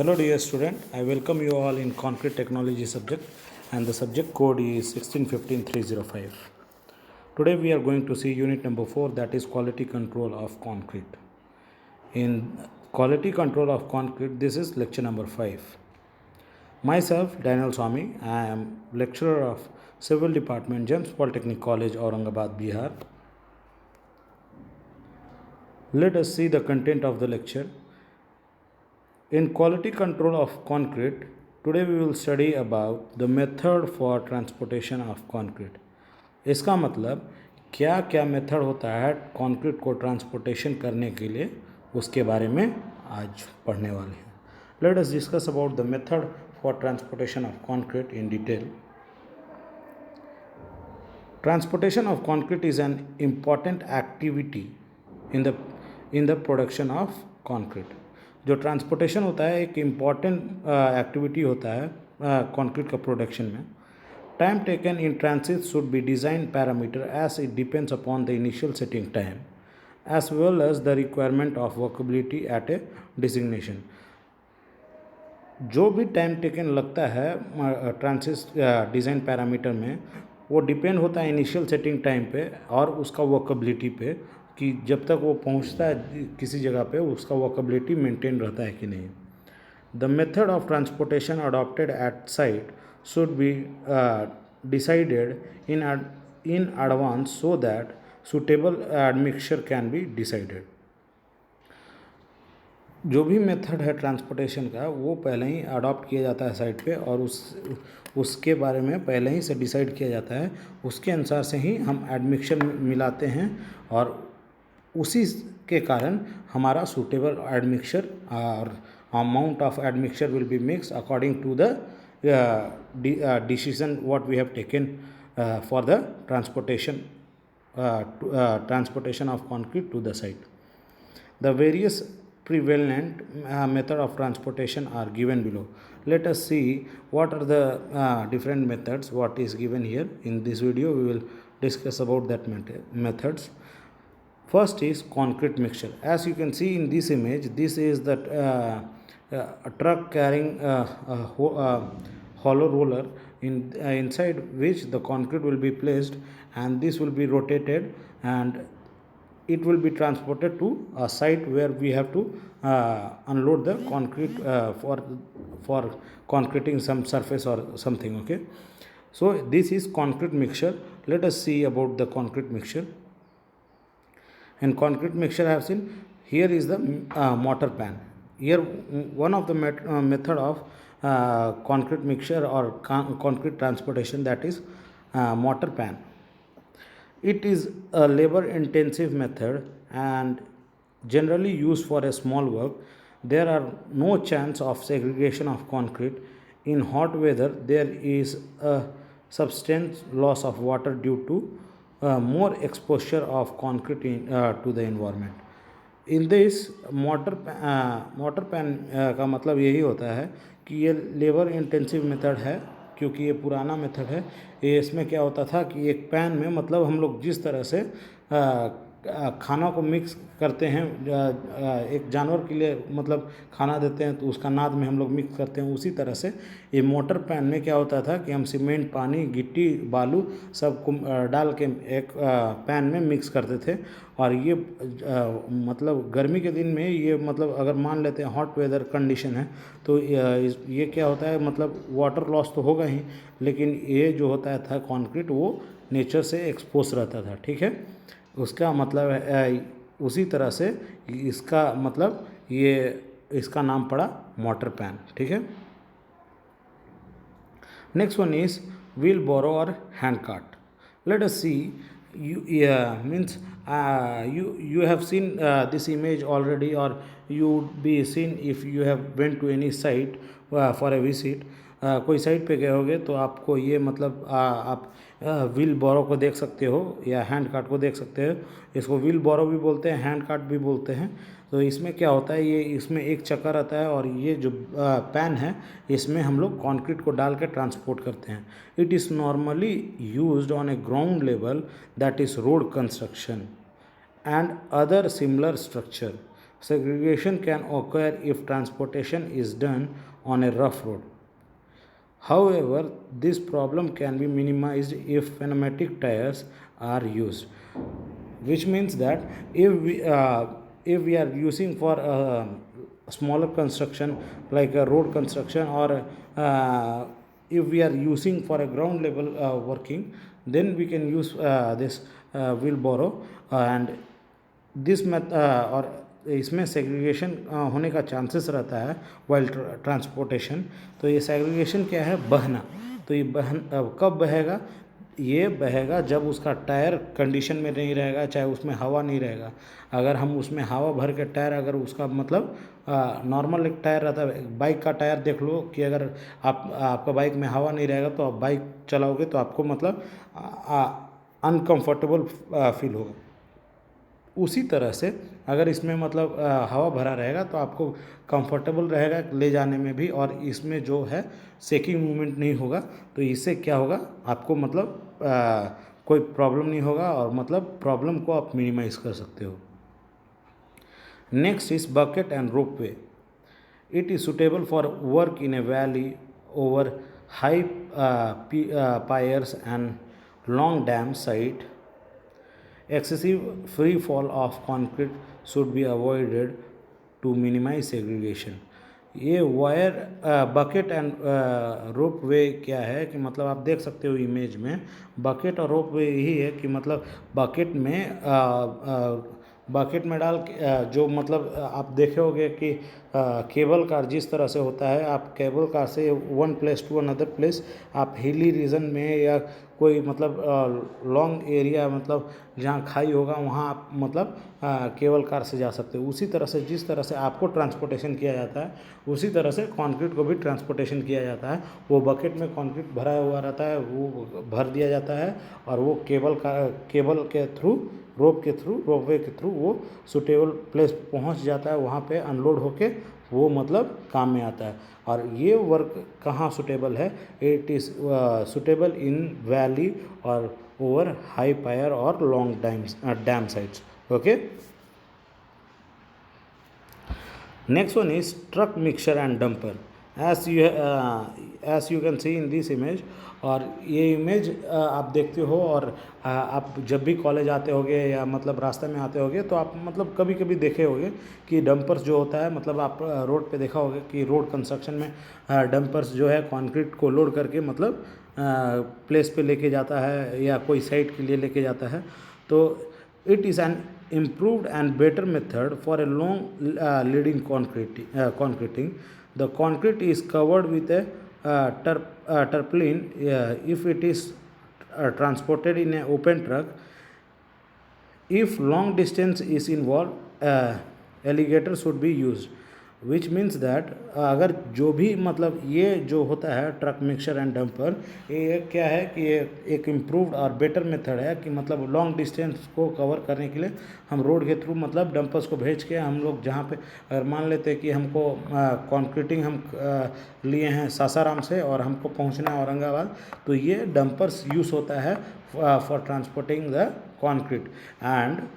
Hello dear student, I welcome you all in concrete technology subject and the subject code is 1615305. Today we are going to see unit number 4, that is quality control of concrete. In quality control of concrete, this is lecture number 5. Myself Daniel Swami, I am lecturer of Civil Department, Gems Polytechnic College, Aurangabad, Bihar. Let us see the content of the lecture. In quality control of concrete, today we will study about the method for transportation of concrete. इसका मतलब क्या क्या method होता है concrete को transportation करने के लिए, उसके बारे में आज पढ़ने वाले हैं. Let us discuss about the method for transportation of concrete in detail. Transportation of concrete is an important activity in the production of concrete. जो ट्रांसपोर्टेशन होता है एक इम्पॉर्टेंट एक्टिविटी होता है कंक्रीट का प्रोडक्शन में. Time taken in transit should be design parameter as it depends upon the initial setting time as well as the requirement of workability at a designation. जो भी time taken लगता है transit design parameter में, वो depend होता है initial setting time पे और उसका वर्केबिलिटी पे, कि जब तक वो पहुंचता है किसी जगह पे उसका वर्केबिलिटी मेंटेन रहता है कि नहीं. The method of transportation adopted at site should be decided in advance so that suitable admixture can be decided. जो भी मेथड है ट्रांसपोर्टेशन का वो पहले ही अडॉप्ट किया जाता है साइट पे और उसके बारे में पहले ही से डिसाइड किया जाता है. उसके अनुसार से ही हम एडमिक्सचर मिलाते हैं और उसी के कारण हमारा सूटेबल एडमिक्सचर और amount of admixture will be mix according to the decision what we have taken for the transportation of concrete to the site. The various prevalent method of transportation are given below. Let us see what are the different methods what is given here. In this video we will discuss about that methods. First is concrete mixture. As you can see in this image, this is that a truck carrying a hollow roller inside which the concrete will be placed, and this will be rotated and it will be transported to a site where we have to unload the concrete for concreting some surface or something. Okay, so this is concrete mixture. Let us see about the concrete mixture. In concrete mixture I have seen here is the mortar pan. Here one of the method of concrete mixture or concrete transportation, that is mortar pan. It is a labor intensive method and generally used for a small work. There are no chance of segregation of concrete. In hot weather there is a substantial loss of water due to more exposure of concrete to the environment. In this mortar pan का मतलब यही होता है कि ये labour intensive method है, क्योंकि ये पुराना मेथड है. ये इसमें क्या होता था कि एक पैन में, मतलब हम लोग जिस तरह से खाना को मिक्स करते हैं, एक जानवर के लिए मतलब खाना देते हैं तो उसका नाद में हम लोग मिक्स करते हैं, उसी तरह से ये मोटर पैन में क्या होता था कि हम सीमेंट, पानी, गिट्टी, बालू सब को डाल के एक पैन में मिक्स करते थे. और ये मतलब गर्मी के दिन में ये, मतलब अगर मान लेते हैं हॉट वेदर कंडीशन है तो ये क्या होता है, मतलब वाटर लॉस तो होगा ही, लेकिन ये जो होता था कंक्रीट वो नेचर से एक्सपोज रहता था. ठीक है, उसका मतलब है उसी तरह से इसका मतलब ये इसका नाम पड़ा मोटर पैन. ठीक है. Next one is wheelbarrow और hand cart. Let us see. You have seen this image already, or you would be seen if you have went to any site for a visit. कोई site पे गए होगे तो आपको ये मतलब आप व्हील बोरो को देख सकते हो या हैंड कार्ट को देख सकते हो. इसको व्हील बोरो भी बोलते हैं, हैंड कार्ट भी बोलते हैं. तो इसमें क्या होता है, ये इसमें एक चक्कर आता है और ये जो पैन है इसमें हम लोग कंक्रीट को डाल के ट्रांसपोर्ट करते हैं. It is normally used on A ground level, that is road construction and other similar structure. Segregation can occur if transportation is done on a rough road. However, this problem can be minimized if pneumatic tires are used, which means that if we are using for a smaller construction like a road construction, or if we are using for a ground level working, then we can use this wheelbarrow, and this method और इसमें segregation होने का chances रहता है while transportation. तो ये segregation क्या है? बहना. तो ये कब बहेगा? ये बहेगा जब उसका टायर कंडीशन में नहीं रहेगा, चाहे उसमें हवा नहीं रहेगा. अगर हम उसमें हवा भर के टायर, अगर उसका मतलब नॉर्मल एक टायर रहता है, बाइक का टायर देख लो कि अगर आपका बाइक में हवा नहीं रहेगा तो आप बाइक चलाओगे तो आपको मतलब अनकम्फर्टेबल फील होगा. उसी तरह से अगर इसमें मतलब हवा भरा रहेगा तो आपको कंफर्टेबल रहेगा ले जाने में भी, और इसमें जो है शेकिंग मूवमेंट नहीं होगा. तो इससे क्या होगा? आपको मतलब कोई प्रॉब्लम नहीं होगा, और मतलब प्रॉब्लम को आप मिनिमाइज कर सकते हो. Next is bucket and rope way. It is suitable for work in A valley over high piers and long dam site. Excessive free fall of concrete should be avoided to minimize segregation. ये wire bucket and रोप वे क्या है कि मतलब आप देख सकते हो image में, बकेट और रोप वे यही है कि मतलब बकेट में डाल के जो मतलब आप देखे होंगे कि केबल कार जिस तरह से होता है, आप केबल कार से one place to another place, आप हिली रीजन में या कोई मतलब लॉन्ग एरिया मतलब जहाँ खाई होगा वहाँ आप मतलब केबल कार से जा सकते हो. उसी तरह से जिस तरह से आपको ट्रांसपोर्टेशन किया जाता है, उसी तरह से कंक्रीट को भी ट्रांसपोर्टेशन किया जाता है. वो बकेट में कंक्रीट भरा हुआ रहता है, वो भर दिया जाता है, और वो केबल के थ्रू, रोपवे के थ्रू वो सुटेबल प्लेस पहुंच जाता है. वहाँ पे अनलोड होके वो मतलब काम में आता है. और ये वर्क कहाँ सुटेबल है? It is suitable in valley और ओवर हाई पायर और long dam sites. Okay. Next one is truck mixture and dumper. As you can see in this image, और ये इमेज आप देखते हो, और आप जब भी कॉलेज आते होगे या मतलब रास्ते में आते होगे तो आप मतलब कभी कभी देखे होगे कि डंपर्स जो होता है, मतलब आप रोड पे देखा होगा कि रोड कंस्ट्रक्शन में डंपर्स जो है कंक्रीट को लोड करके मतलब प्लेस पे लेके जाता है या कोई साइट के लिए लेके जाता है. तो it is an improved and better method for a long leading concreting. The concrete is covered with a tarpaulin. If it is transported in an open truck, if long distance is involved, alligator should be used. Which means that अगर जो भी मतलब ये जो होता है truck mixture and dumper, ये क्या है कि ये एक इम्प्रूव्ड और बेटर मेथड है कि मतलब लॉन्ग डिस्टेंस को कवर करने के लिए हम रोड के थ्रू मतलब डंपर्स को भेज के हम लोग जहाँ पे अगर मान लेते हैं कि हमको कंक्रीटिंग हम लिए हैं सासाराम से और हमको पहुँचना है औरंगाबाद, तो ये डंपर्स यूज़ होता है for transporting the concrete. And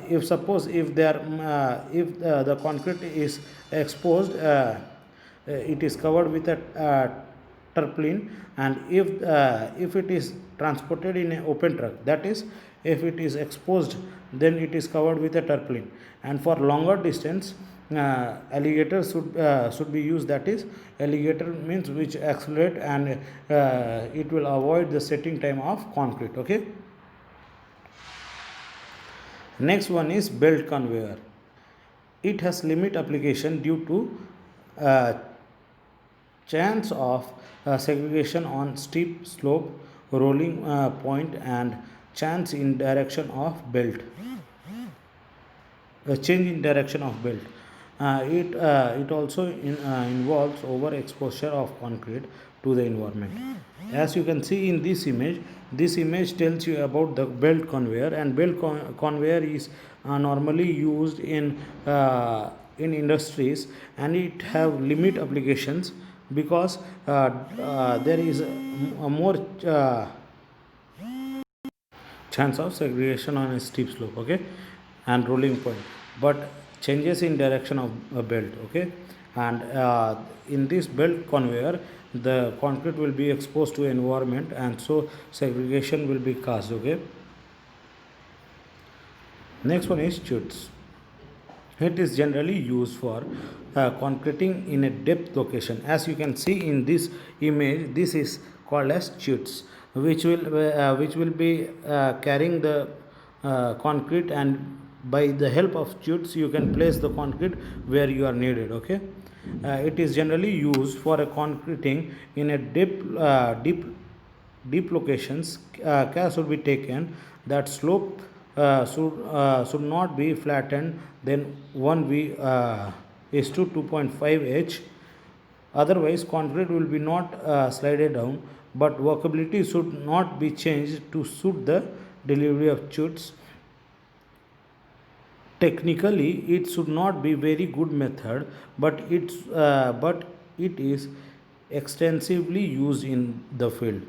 if suppose if the concrete is exposed, it is covered with a tarpaulin, and if it is transported in an open truck, that is if it is exposed, then it is covered with a tarpaulin. And for longer distance, alligator should be used. That is, alligator means which accelerate, and it will avoid the setting time of concrete. Okay. Next one is belt conveyor. It has limit application due to chance of segregation on steep slope, rolling point, and chance in direction of belt. Change in direction of belt. It also involves overexposure of concrete to the environment. As you can see in this image tells you about the belt conveyor, and belt conveyor is normally used in industries, and it have limit applications because there is a more chance of segregation on a steep slope, okay, and rolling point. But changes in direction of a belt, okay, and in this belt conveyor the concrete will be exposed to environment, and so segregation will be caused, okay. Next one is chutes. It is generally used for concreting in a depth location. As you can see in this image, this is called as chutes, which will be carrying the concrete, and by the help of chutes you can place the concrete where you are needed, okay. It is generally used for a concreting in a deep locations. Care should be taken that slope should not be flattened than 1 V is to 2.5 H. Otherwise, concrete will be not slided down, but workability should not be changed to suit the delivery of chutes. Technically, it should not be very good method, but it is extensively used in the field.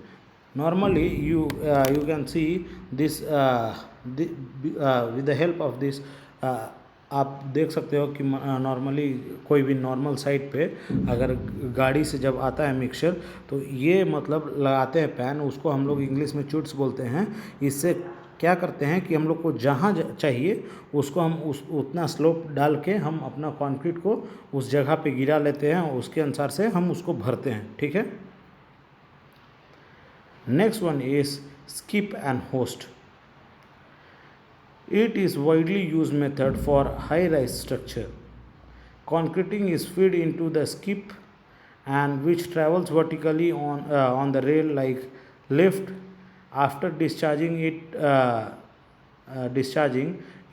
Normally, you can see this with the help of this. आप देख सकते हो कि normally कोई भी normal site पे अगर गाड़ी से जब आता है मिक्सचर, तो ये मतलब लगाते हैं पैन, उसको हम लोग इंग्लिश में चूट्स बोलते हैं। इससे क्या करते हैं कि हम लोग को जहाँ चाहिए उसको हम उतना स्लोप डाल के हम अपना कंक्रीट को उस जगह पे गिरा लेते हैं, उसके अनुसार से हम उसको भरते हैं, ठीक है। Next one is skip and host. It is widely used method for high-rise structure. Concreting is fed into the skip, and which travels vertically on the rail like lift. After discharging,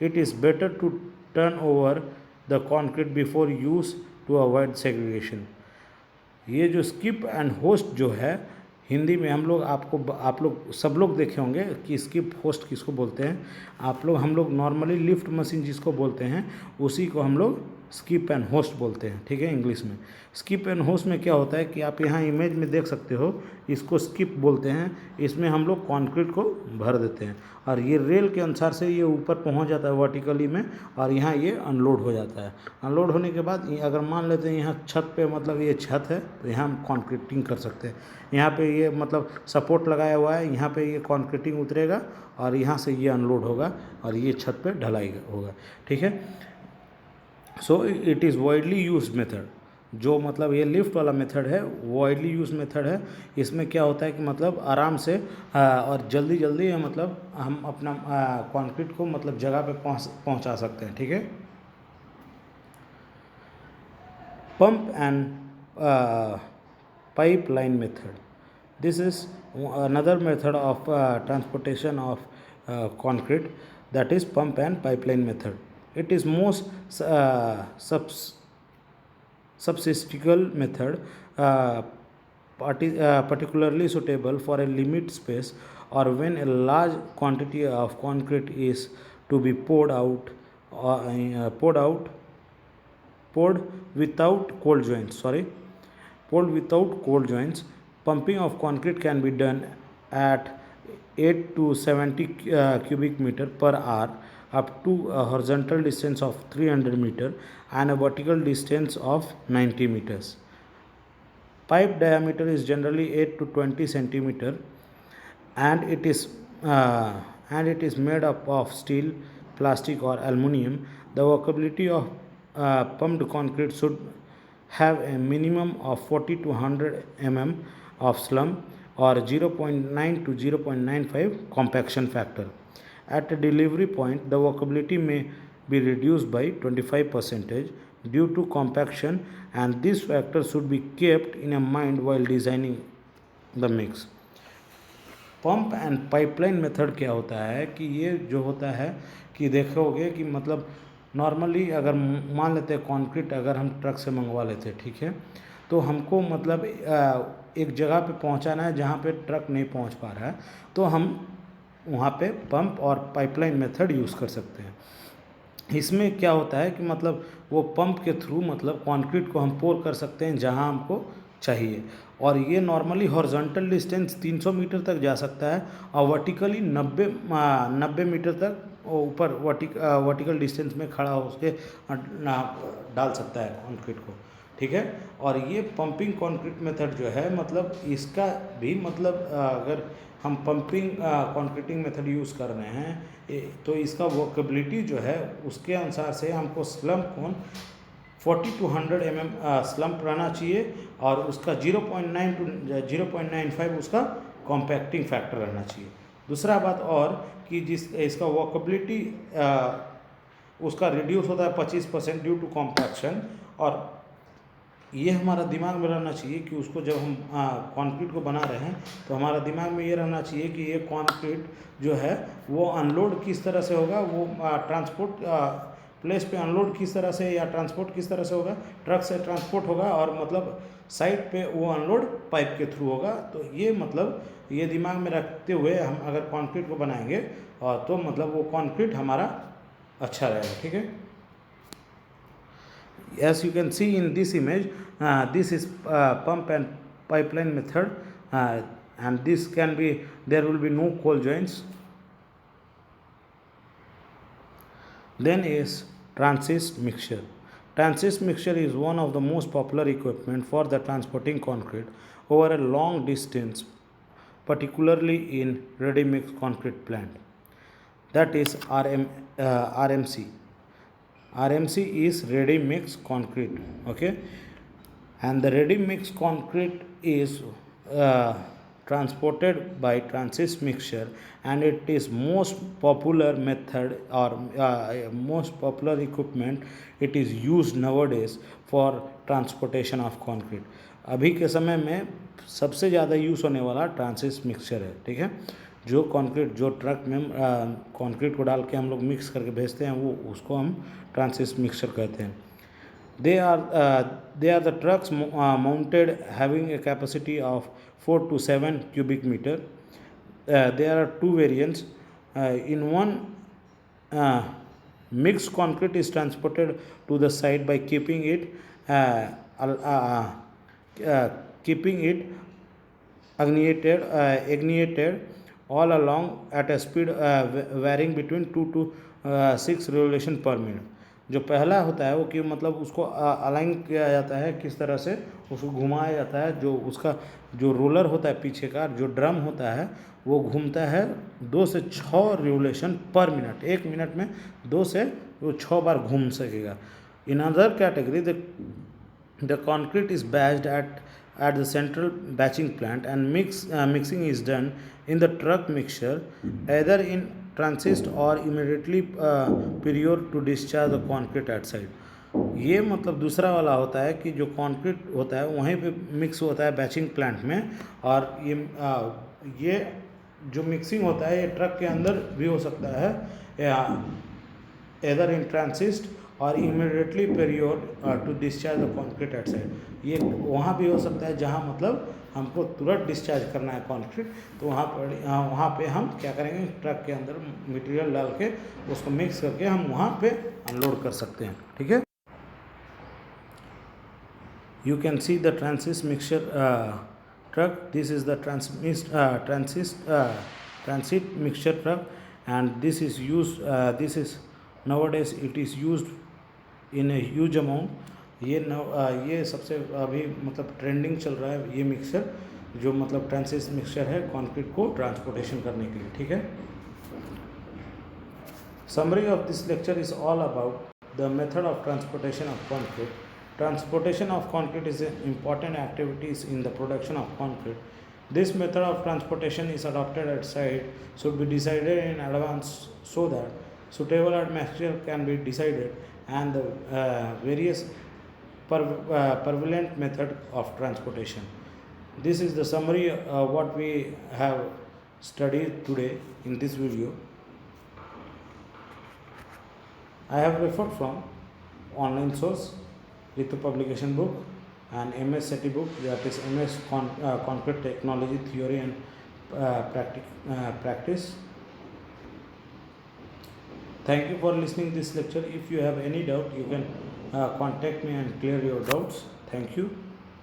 it is better to turn over the concrete before use to avoid segregation. ये जो skip and host जो है, हिंदी में हम लोग आप लोग सब लोग देखे होंगे कि स्किप होस्ट किसको बोलते हैं। हम लोग नॉर्मली लिफ्ट मशीन जिसको बोलते हैं उसी को हम लोग स्किप एंड होस्ट बोलते हैं, ठीक है, इंग्लिश में। स्किप एंड होस्ट में क्या होता है कि आप यहाँ इमेज में देख सकते हो, इसको स्किप बोलते हैं। इसमें हम लोग कंक्रीट को भर देते हैं और ये रेल के अनुसार से ये ऊपर पहुँच जाता है वर्टिकली में, और यहाँ ये अनलोड हो जाता है। अनलोड होने के बाद अगर मान लेते हैं यहाँ छत पे, मतलब ये छत है, तो यहाँ हम कॉन्क्रीटिंग कर सकते हैं। यहाँ पे ये मतलब सपोर्ट लगाया हुआ है, यहाँ पे ये कॉन्क्रीटिंग उतरेगा और यहाँ से ये अनलोड होगा और ये छत पे ढलाई होगा, ठीक है। So it is widely use method, जो मतलब ये लिफ्ट वाला मेथड है, वाइडली यूज मेथड है। इसमें क्या होता है कि मतलब आराम से और जल्दी जल्दी मतलब हम अपना कंक्रीट को मतलब जगह पे पहुंचा सकते हैं, ठीक है। Pump and pipeline method. This is another method of transportation of concrete, that is pump and pipeline method. It is most subsistical method, particularly suitable for a limit space or when a large quantity of concrete is to be poured without cold joints. Poured without cold joints. Pumping of concrete can be done at 8 to 70 cubic meter per hour up to a horizontal distance of 300 meter and a vertical distance of 90 meters. Pipe diameter is generally 8 to 20 centimeter, and it is made up of steel, plastic or aluminum. The workability of pumped concrete should have a minimum of 40 to 100 mm of slump or 0.9 to 0.95 compaction factor. At a delivery point, the workability may be reduced by 25% due to compaction, and this factor should be kept in mind while designing the mix. Pump and pipeline method क्या होता है कि ये जो होता है कि देखोगे कि मतलब नॉर्मली अगर मान लेते हैं कंक्रीट अगर हम ट्रक से मंगवा लेते हैं, ठीक है, तो हमको मतलब एक जगह पे पहुंचाना है जहाँ पे ट्रक नहीं पहुंच पा रहा है, तो हम वहाँ पे पंप और पाइपलाइन मेथड यूज़ कर सकते हैं। इसमें क्या होता है कि मतलब वो पंप के थ्रू मतलब कंक्रीट को हम पोर कर सकते हैं जहाँ हमको चाहिए, और ये नॉर्मली हॉरिजॉन्टल डिस्टेंस 300 मीटर तक जा सकता है और वर्टिकली 90 मीटर तक ऊपर वर्टिकल डिस्टेंस में खड़ा हो उसके डाल सकता है कंक्रीट को, ठीक है। और ये पंपिंग कंक्रीट मेथड जो है मतलब इसका भी मतलब अगर हम पंपिंग कंक्रीटिंग मेथड यूज़ कर रहे हैं तो इसका वर्केबिलिटी जो है उसके अनुसार से हमको स्लम्प कोण 40 to 100 mm स्लम्प रहना चाहिए और उसका 0.9 to 0.95 उसका कॉम्पैक्टिंग फैक्टर रहना चाहिए। दूसरा बात और कि जिस इसका वर्केबिलिटी उसका रिड्यूस होता है 25% ड्यू टू कॉम्पैक्शन, और ये हमारा दिमाग में रहना चाहिए कि उसको जब हम कंक्रीट को बना रहे हैं तो हमारा दिमाग में ये रहना चाहिए कि ये कंक्रीट जो है वो अनलोड किस तरह से होगा, वो ट्रांसपोर्ट प्लेस पे अनलोड किस तरह से या ट्रांसपोर्ट किस तरह से होगा, ट्रक से ट्रांसपोर्ट होगा और मतलब साइड पे वो अनलोड पाइप के थ्रू होगा। तो ये मतलब ये दिमाग में रखते हुए हम अगर कंक्रीट को बनाएंगे तो मतलब वो कंक्रीट हमारा अच्छा रहेगा, ठीक है। As you can see in this image, this is pump and pipeline method, and this can be, there will be no coal joints. Then is transist mixture. Transist mixture is one of the most popular equipment for the transporting concrete over a long distance, particularly in ready mix concrete plant. That is RMC. RMC is ready mix concrete, okay, and the ready mix concrete is transported by transist mixture, and it is most popular method or most popular equipment. It is used nowadays for transportation of concrete. अभी के समय में सबसे ज़्यादा use होने वाला ट्रांसिस्ट mixture है, ठीक है। जो कंक्रीट जो ट्रक में कंक्रीट को डाल के हम लोग मिक्स करके भेजते हैं वो उसको हम ट्रांसिस्ट मिक्सचर कहते हैं। They are the trucks mounted having a capacity of 4 to 7 cubic meter. There are two variants. In one, mixed concrete is transported to the site by keeping it ignited all along at a speed varying between 2 to 6 revolution per minute. जो पहला होता है वो कि मतलब उसको align किया जाता है, किस तरह से उसको घुमाया जाता है, जो उसका जो रोलर होता है पीछे का, जो ड्रम होता है वो घूमता है 2 से 6 रिवोल्यूशन पर मिनट, 1 मिनट में 2 से 6 बार घूम सकेगा। In other category the concrete is batched at the central batching plant, and mixing is done in the truck mixture either in transist or immediately prior to discharge the concrete at site। ये मतलब दूसरा वाला होता है कि जो concrete होता है वहीं पे मिक्स होता है बैचिंग प्लांट में, और ये जो मिक्सिंग होता है ये ट्रक के अंदर भी हो सकता है either in transist और immediately period to discharge the concrete at site. ये वहाँ भी हो सकता है जहाँ मतलब हमको तुरंत डिस्चार्ज करना है कंक्रीट, तो वहाँ पे हम क्या करेंगे, ट्रक के अंदर मटेरियल डाल के उसको मिक्स करके हम वहाँ पे अनलोड कर सकते हैं, ठीक है। You can see the transit mixture truck. This is the transit mixture truck, and this is used nowadays it is used in a huge amount। ये सबसे अभी मतलब ट्रेंडिंग चल रहा है ये मिक्सर, जो मतलब ट्रांसिस्ट मिक्सचर है कंक्रीट को ट्रांसपोर्टेशन करने के लिए, ठीक है। Summary of this lecture is all about the method of transportation of concrete. Transportation of concrete is an important activities in the production of concrete. This method of transportation is adopted at site should be decided in advance so that suitable material can be decided and the various prevalent method of transportation. This is the summary of what we have studied today in this video. I have referred from online source, Ritu publication book, and MS SETI book, that is MS Concrete Technology Theory and Practice. Thank you for listening this lecture. If you have any doubt, you can contact me and clear your doubts. Thank you.